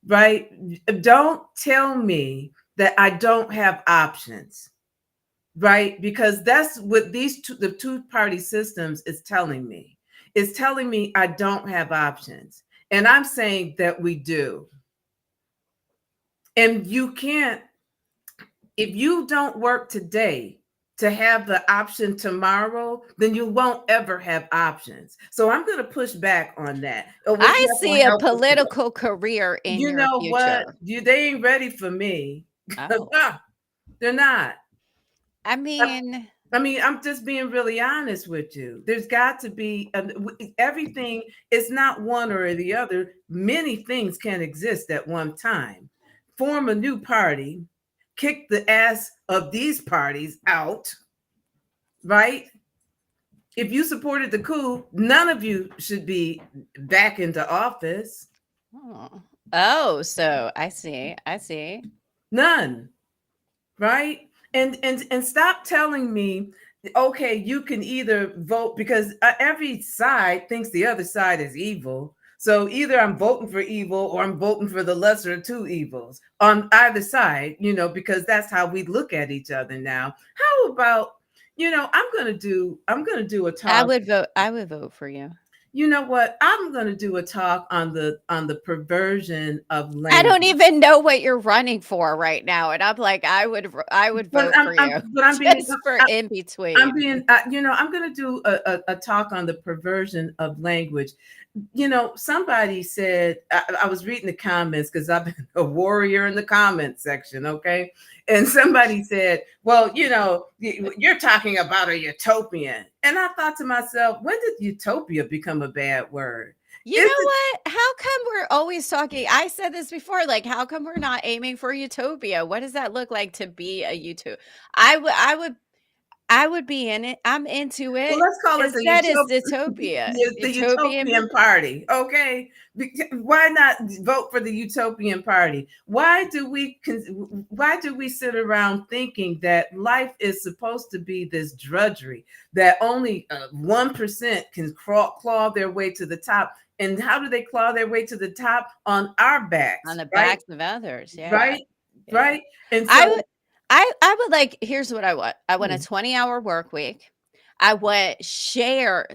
right? Don't tell me that I don't have options, right? Because that's what the two-party systems is telling me. It's telling me I don't have options. And I'm saying that we do. And you can't, if you don't work today to have the option tomorrow, then you won't ever have options. So I'm going to push back on that. Oh, what's I not going see to a help us today? political career in You your know what? future. They ain't ready for me. Oh, They're not. I I, mean, I mean, I'm just being really honest with you. There's got to be everything is not one or the other. Many things can exist at one time. Form a new party, kick the ass of these parties out, right? If you supported the coup, none of you should be back into office. oh. Oh, so I see. None. Right? And stop telling me, okay, you can either vote, because every side thinks the other side is evil. So either I'm voting for evil or I'm voting for the lesser of two evils on either side, because that's how we look at each other now. How about, I'm gonna do a talk. I would vote for you. You know what? I'm going to do a talk on the perversion of I don't language. even know what you're running for right now, and I'm like, I would But vote for you I'm being just for in I'm between. being, I'm going to do a talk on the perversion of language. Somebody said, I was reading the comments because I've been a warrior in the comments section, okay? And somebody said, well, you're talking about a utopian. And I thought to myself, when did utopia become a bad word? You Is know it, what? How come we're always talking I said this before, like, how come we're not aiming for utopia? What does that look like to be a utopia? I would be in it. I'm into well, it. let's call it Instead, it's dystopia. the Utopian. utopian party, okay? Why not vote for the utopian party? Why do we sit around thinking that life is supposed to be this drudgery, that only 1% can claw their way to the top? And how do they claw their way to the top? On our On backs, the right? backs of others, yeah, Right? yeah. Right? And I so would I would like here's what I want. I want a hmm, 20-hour work week. I want share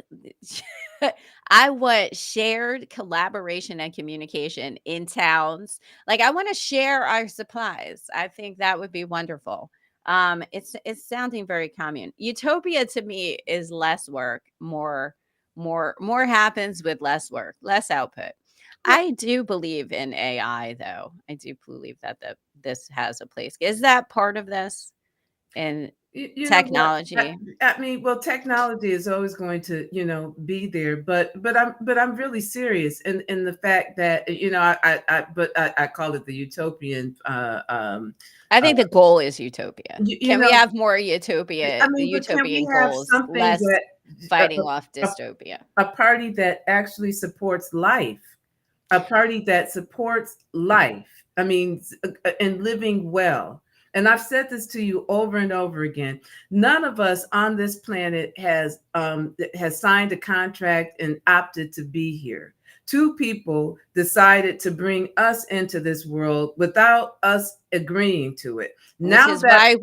I want shared collaboration and communication in towns. Like, I wanna share our supplies. I think that would be wonderful. It's sounding very commune. Utopia to me is less work, more happens with less work, less output. well, I do believe in AI, though. I do believe that this has a place. Is that part of this in you know what? technology? I mean, well, technology is always going to, be there, but I'm really serious in the fact that, I call it the utopian. I Uh, think the goal is utopia. you, you Can we know, have more I mean, but can we utopian have goals, something less that fighting off a, dystopia? a party that actually supports life, a party that supports life. I mean, and living well. And I've said this to you over and over again. None of us on this planet has signed a contract and opted to be here. Two people decided to bring us into this world without us agreeing to it. Which Now is that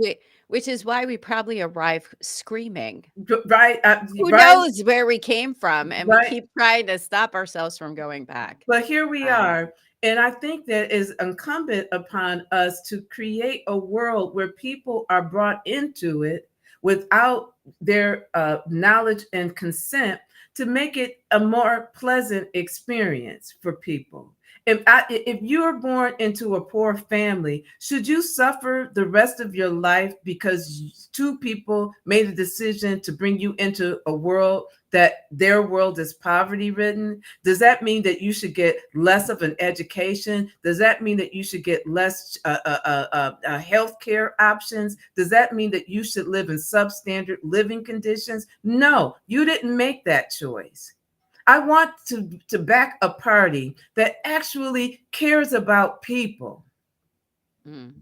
why we probably arrive screaming. right, Who right, knows where we came from, and we right. keep trying to stop ourselves from going back. But here we Um, are. And I think that is incumbent upon us to create a world where people are brought into it without their knowledge and consent to make it a more pleasant experience for people. If you're born into a poor family, should you suffer the rest of your life because two people made a decision to bring you into a world that their world is poverty ridden? Does that mean that you should get less of an education? Does that mean that you should get less health care options? Does that mean that you should live in substandard living conditions? No, you didn't make that choice. I want to back a party that actually cares about people. mm.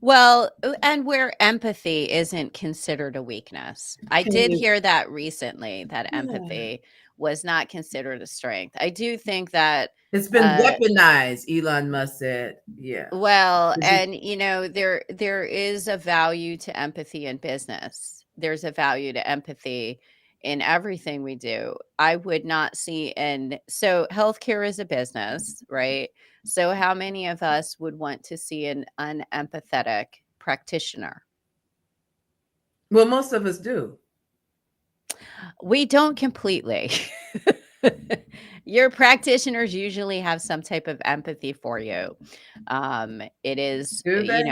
Well, and where empathy isn't considered a weakness. I Can did you? hear that recently, that Yeah. empathy was not considered a strength. I do think that, It's been uh, weaponized, Elon Musk said. Yeah. well, Is it- and there is a value to empathy in business. There's a value to empathy in everything we do. I would not see, and so healthcare is a business, right? So how many of us would want to see an unempathetic practitioner? well, most of us do. We don't completely. Your practitioners usually have some type of empathy for you. It is, Do they?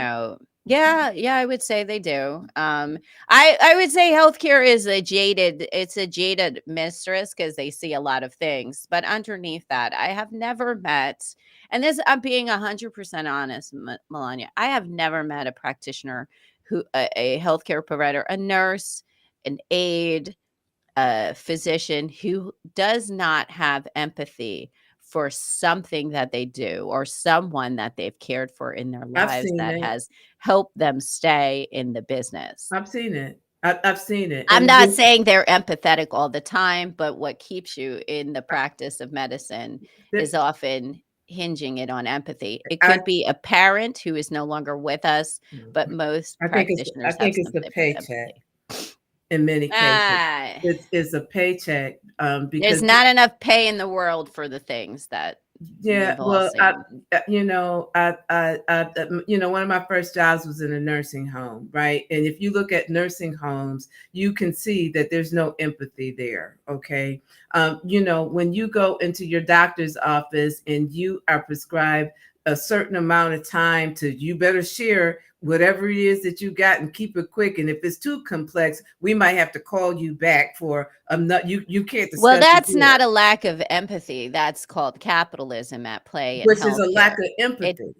yeah, yeah, I would say they do. I would say healthcare is it's a jaded mistress because they see a lot of things. But underneath that, I have never met, and this I'm being 100% honest, Melania. I have never met a practitioner a healthcare provider, a nurse, an aide, a physician who does not have empathy for something that they do or someone that they've cared for in their I've lives seen that it. has helped them stay in the business. I've seen it. I've seen it. I'm not saying they're empathetic all the time, but what keeps you in the practice of medicine is often hinging it on empathy. It I, could be a parent who is no longer with us, but most I think it's practitioners have the some type of paycheck. empathy. in many cases. Ah, It's a paycheck, there's because not enough pay in the world for the things that yeah, we've all well, seen. one of my first jobs was in a nursing home, right? And if you look at nursing homes, you can see that there's no empathy there. Okay, when you go into your doctor's office and you are prescribed a certain amount of time to, you better share whatever it is that you got and keep it quick. And if it's too complex, we might have to call you back for you can't Well, discuss it that's here, not a lack of empathy. That's called capitalism at play in which is a lack healthcare. of It empathy,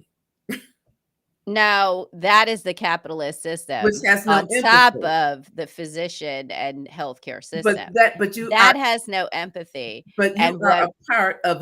No, that is the capitalist which system has no on top empathy. of the physician and healthcare But system. that, but you are, That has no empathy. but you And are a what part of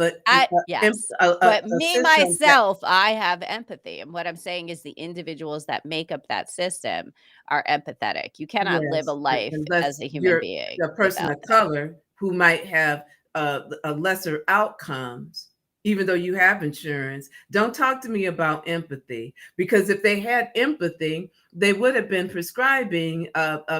yes, but a me system that, myself, I have empathy. And what I'm saying is the individuals that make up that system are empathetic. You cannot live a yes, life as unless a human you're being a person without of that. color who might have a lesser outcomes, even though you have insurance. Don't talk to me about empathy, because if they had empathy, they would have been prescribing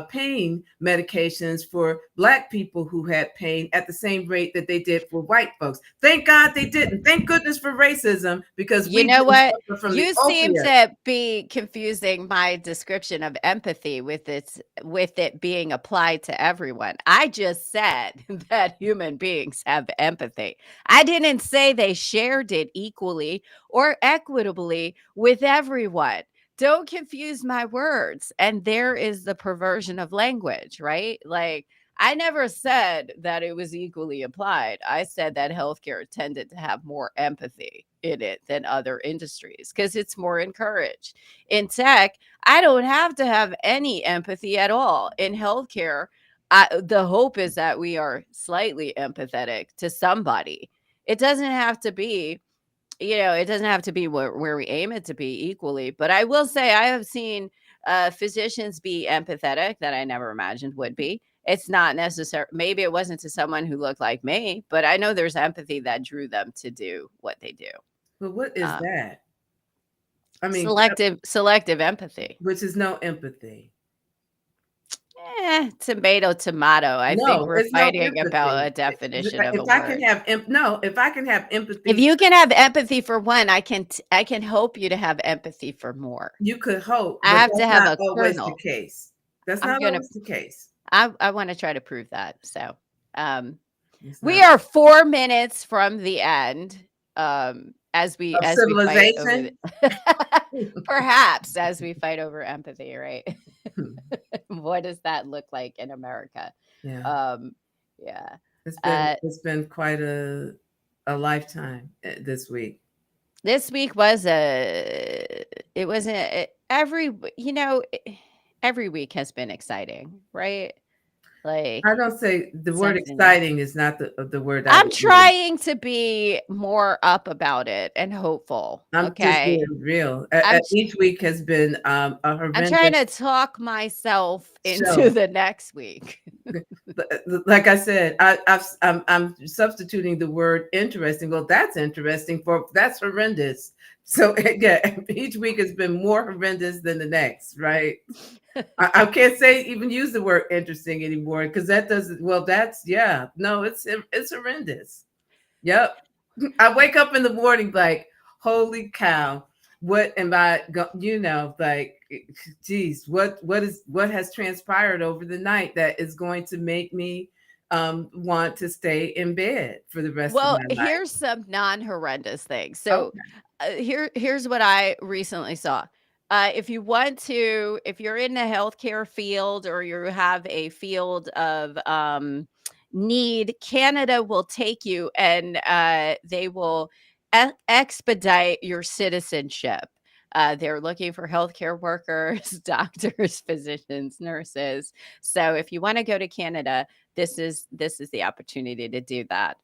pain medications for Black people who had pain at the same rate that they did for white folks. Thank God they didn't. Thank goodness for racism, because You we know didn't what? suffer from the You seem opiates. to be confusing my description of empathy with it being applied to everyone. I just said that human beings have empathy. I didn't say they shared it equally or equitably with everyone. Don't confuse my words. And there is the perversion of language, right? Like, I never said that it was equally applied. I said that healthcare tended to have more empathy in it than other industries because it's more encouraged. In tech, I don't have to have any empathy at all. In healthcare, the hope is that we are slightly empathetic to somebody. It doesn't have to be, it doesn't have to be where we aim it to be equally. But I will say I have seen physicians be empathetic that I never imagined would be. It's not necessary. Maybe it wasn't to someone who looked like me, but I know there's empathy that drew them to do what they do. But what is Um, that? I mean, selective empathy. which is no empathy. Tomato, tomato. I think No, we're it's no fighting about empathy. a definition of a If I can word. have no, if I can have If empathy, you can have empathy for one, I can hope you to have empathy for more. you could hope, I but have to that's have not a always the kernel. case. That's I'm not gonna always the case. I want to try to prove that. So, um, It's we not are 4 minutes from the end. of As we fight over civilization. perhaps as we fight over empathy, right? What does that look like in America? Yeah, Um, yeah. it's Uh, been quite a lifetime this week. this week was a it was a every you know every week has been exciting, right? Like I don't say the word something new. exciting is not the word I I'm would use. trying to be more up about it and hopeful. I'm just being Okay. real. I'm Each week has been a I'm trying horrendous to talk myself into show. the next week. Like I said, I'm substituting the word interesting. Well, that's interesting for that's horrendous. So yeah, each week has been more horrendous than the next, right? I can't say even use the word interesting anymore because that doesn't. Well, that's yeah. No, it's horrendous. Yep. I wake up in the morning like, holy cow, what am I like, geez, what has transpired over the night that is going to make me want to stay in bed for the rest of Well, my life? here's some non-horrendous things. So, Okay. here's what I recently saw. If you're in the healthcare field or you have a field of need, Canada will take you and they will expedite your citizenship. They're looking for healthcare workers, doctors, physicians, nurses. So if you want to go to Canada, this is the opportunity to do that.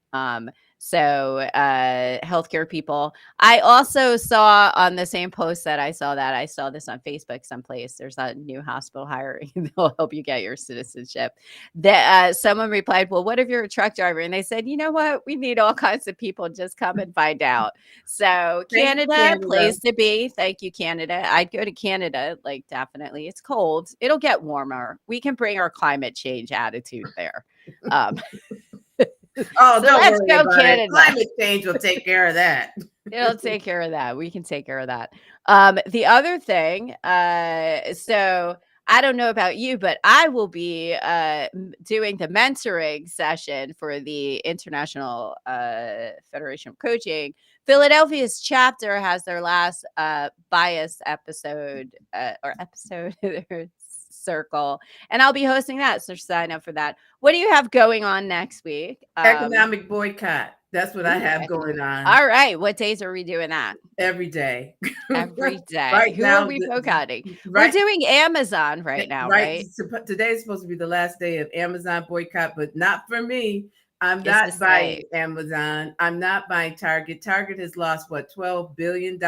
So, healthcare people. I also saw on the same post that I saw this on Facebook someplace. There's a new hospital hiring. They'll help you get your citizenship. That someone replied, "Well, what if you're a truck driver?" And they said, "You know what? We need all kinds of people. Just come and find out." So, Thank you, Canada, Canada. place to be. Thank you, Canada. I'd go to Canada. Like, definitely. It's cold. It'll get warmer. We can bring our climate change attitude there. Um, Oh, so don't let's worry go, about it. Canada. Climate change will take care of that. It'll take care of that. We can take care of that. The other thing, so I don't know about you, but I will be doing the mentoring session for the International Federation of Coaching. Philadelphia's chapter has their last bias episode or episode circle, and I'll be hosting that. So sign up for that. What do you have going on next week? Economic boycott. That's what I Ooh, have going on all right. What days are we doing that? every day. Every day. Right Who are now, we boycotting? We're right, doing Amazon right now, right. right? Today is supposed to be the last day of Amazon boycott, but not for me. I'm It's not the buying same. Amazon. I'm not buying Target. Target has lost what, $12 billion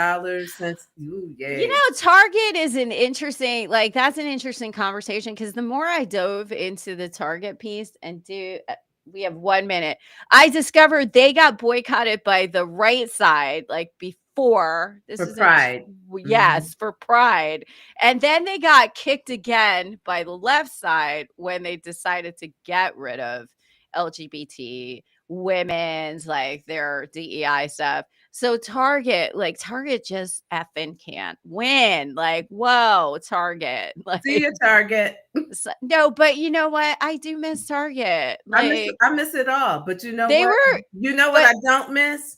since. Ooh, You yay. know, Target is an interesting, like, that's an interesting conversation because the more I dove into the Target piece and we have 1 minute, I discovered they got boycotted by the right side, like before. This For is pride. Mhm. yes, for pride. And then they got kicked again by the left side when they decided to get rid of LGBT women's, like their DEI stuff. So Target just effing can't win. Like, whoa, Target. See Like, you, Target. no, but you know what? I do miss Target. Like, I miss it all. But you know they what? were, You know what but I don't miss?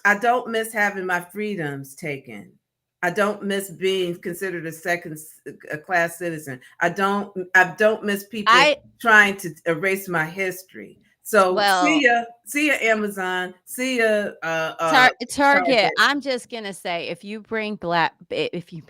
I don't miss having my freedoms taken. I don't miss being considered a a class citizen. I don't miss people I, trying to erase my history. So well, see ya Amazon, see ya Target. Target. I'm just gonna say, if you bring black, if you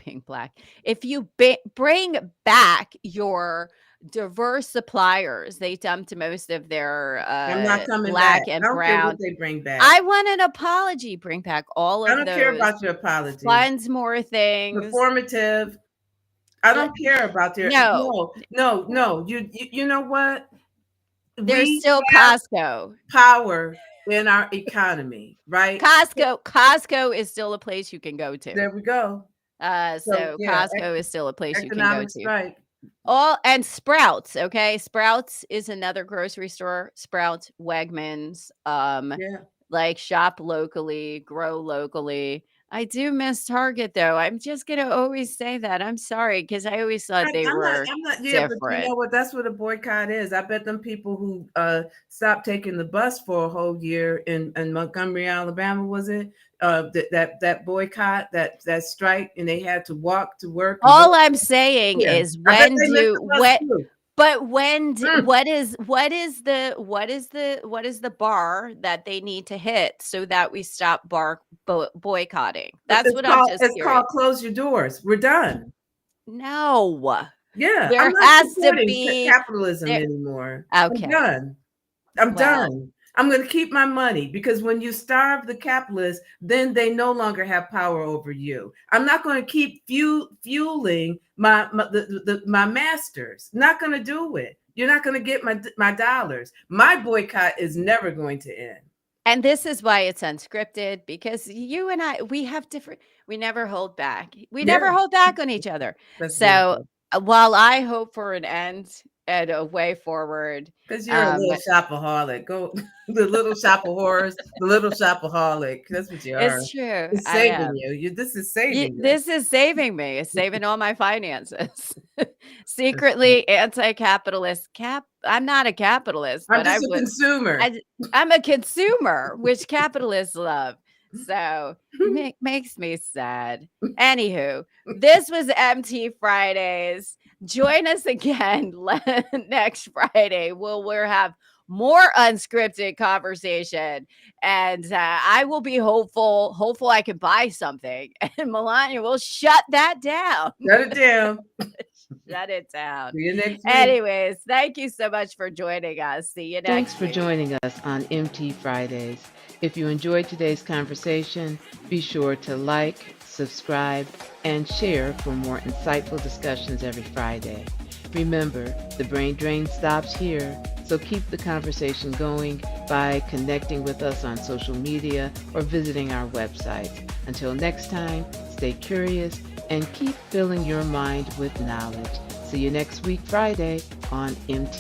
bring back your diverse suppliers, they dumped most of their I'm not coming back. black and I don't care what brown. they bring back. I want an apology. Bring back all I of don't care those. about your apology. Funds more things. Performative. I Li- don't care about their No, no. You know what? there's We still have Costco. power in our economy, right? Costco is still a place you can go to. There we go. So So yeah, Costco is still a place you can go economic to. strike. All and Sprouts, okay? Sprouts is another grocery store. Sprouts, Wegmans, Yeah. like shop locally, grow locally. I do miss Target though. I'm just gonna always say that. I'm sorry because I always thought they were I'm not, yeah, but you different. know what? That's what a boycott is. I bet them people who stopped taking the bus for a whole year in Montgomery, Alabama, was it? That boycott, that strike, and they had to walk to work and All work. I'm saying Yeah. is I bet they missed the bus what too. but when Mm. what is the bar that they need to hit so that we stop boycotting? That's what I'm just It's curious. called close your doors. We're done. No. Yeah, I'm There not has to supporting be capitalism there. anymore. I'm Okay. done. I'm Well, done. I'm going to keep my money because when you starve the capitalists, then they no longer have power over you. I'm not going to keep fueling my masters. Not going to do it. You're not going to get my dollars. My boycott is never going to end. and this is why it's unscripted because you and we have different, we never hold back. We never Yeah, hold back on each other. that's So beautiful. while I hope for an end and a way forward, Because you're a um, little shopaholic. Go the little shop of horrors, the little shopaholic. That's what you are. it's true. It's I saving am. you. This is saving you. This is saving me. It's saving all my finances. Secretly anti-capitalist. I'm not a capitalist, I'm but just a consumer. I'm a consumer, which capitalists love. So makes me sad. Anywho, this was MT Fridays. Join us again next Friday. We'll have more unscripted conversation. And I will be hopeful I can buy something. And Melonya will shut that down. Shut it down. Shut it down. See you next week. Anyways, thank you so much for joining us. See you next Thanks for week. joining us on MT Fridays. If you enjoyed today's conversation, be sure to like, subscribe, and share for more insightful discussions every Friday. Remember, the brain drain stops here, so keep the conversation going by connecting with us on social media or visiting our website. Until next time, stay curious and keep filling your mind with knowledge. See you next week, Friday, on MT.